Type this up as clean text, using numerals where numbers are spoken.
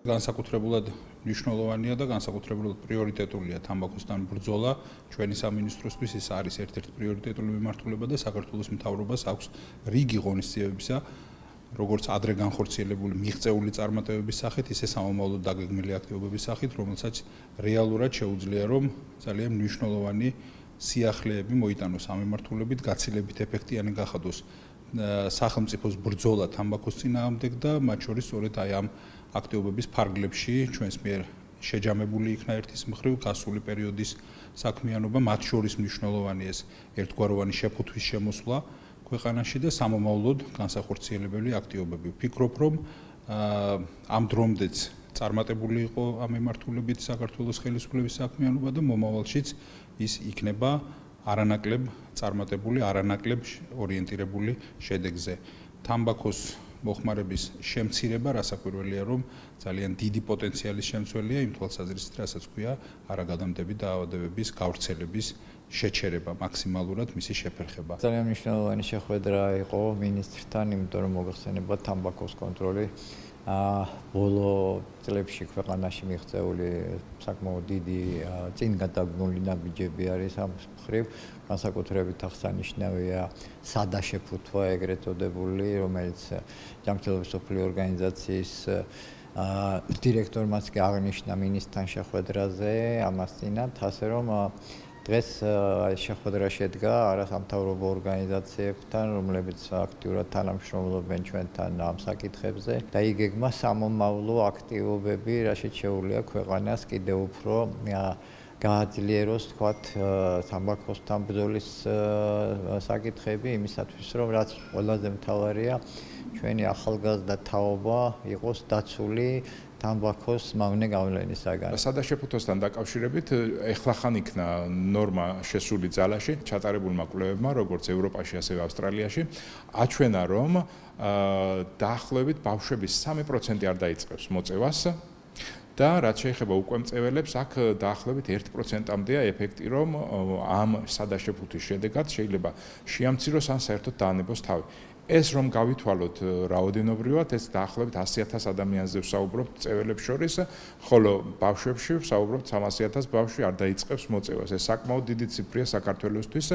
განსაკუთრებულად მნიშვნელოვანია და განსაკუთრებულად პრიორიტეტულია თამბაქოსთან ბრძოლა. ჩვენი სამინისტროსთვის ეს არის ერთ-ერთი პრიორიტეტული მიმართულება და საქართველოს მთავრობას აქვს რიგი ღონისძიებებისა, როგორც ადრე განხორციელებული მიღწეული წარმატებების სახით, ისე სამომავლოდ დაგეგმილი აქტივობების სახით, რომელსაც რეალურად შეუძლია რომ ძალიან მნიშვნელოვანი სიახლეები მოიტანოს სამმართველობით, გაცილებით ეფექტიანი გახადოს სახელმწიფოს ბრძოლა თამბაქოს წინააღმდეგ და მათ შორის სწორედ აი ამ აქტივობების ფარგლებში ჩვენს მიერ შეჯამებული იქნა ერთის მხრივ გასული პერიოდის საქმიანობა, მათ შორის მნიშვნელოვანი ეს ერთგვაროვანი შეფუთვის შემოსვლა ქვეყანაში და სამომავლოდ განსახორციელებელი აქტივობები. ვფიქრობ, რომ ამ დრომდეც წარმატებული იყო ამ მიმართულებით საქართველოს ხელისუფლების საქმიანობა და მომავალშიც ის იქნება არანაკლებ წარმატებული, არანაკლებ ორიენტირებული შედეგზე. თამბაქოს მოხმარების შემცირება რასაკვირველია, რომ ძალიან დიდი პოტენციალის შემცველია იმ თვალსაზრისით, რასაც ქვია არაგადამდები დაავადებების გავრცელების შეჩერება, მაქსიმალურად მისი შეფერხება. ძალიან მნიშვნელოვანი შეხვედრა იყო მინისტრთან, იმიტომ რომ მოგეხსენება თამბაქოს კონტროლი ბოლო წლებში ქვეყანაში მიღწეული საკმაოდ დიდი წინ გადაგმული ნაბიჯები არის ამ მხრივ, განსაკუთრებით აღსანიშნავია სადაშეფუთვა ეგრეთ წოდებული, რომელიც ჯანმრთელობის მსოფლიო ორგანიზაციის დირექტორმაც კი აღნიშნა მინისტრთან შეხვედრაზე ამასწინათ, ასე რომ დღეს შეხვედრა შედგა არასამთავრობო ორგანიზაციებთან, რომლებიც აქტიურად თანამშრომლობენ ჩვენთან ამ საკითხებზე და იგეგმა სამომავლო აქტივობები, რაშიც შეუძლია ქვეყანას კიდევ უფრო გააძლიეროს თქვათ თამბაქოსთან ბრძოლის საკითხები იმისათვის, რომ რაც ყველაზე მთავარია ჩვენი ახალგაზრდა თაობა იყოს დაცული თამბაქოს მავნე გავლენისაგან. სადაშეფუთვასთან დაკავშირებით ეხლახან იქნა ნორმა შესული ძალაში ჩატარებულმა კვლევებმა, როგორც ევროპაში, ასევე ავსტრალიაში, აჩვენა, რომ დაახლოებით ბავშვების 3% არ დაიწყებს მოწევას და რაც შეეხება უკვე მწეველებს, აქ დაახლოებით 1%-მდეა ეფექტი, რომ ამ სადაშეფუთვის შედეგად შეიძლება შეამციროს ან საერთოდ დაანებოს თავი. ეს რომ გავითვალოთ რაოდენობრივად, ეს დაახლოებით 100,000 ადამიანზე ვსაუბრობთ მწეველებს შორის, ხოლო ბავშვებში ვსაუბრობთ 300,000 ბავშვი არ დაიწყებს მოწევას. ეს საკმაოდ დიდი ციფრია საქართველოსთვის.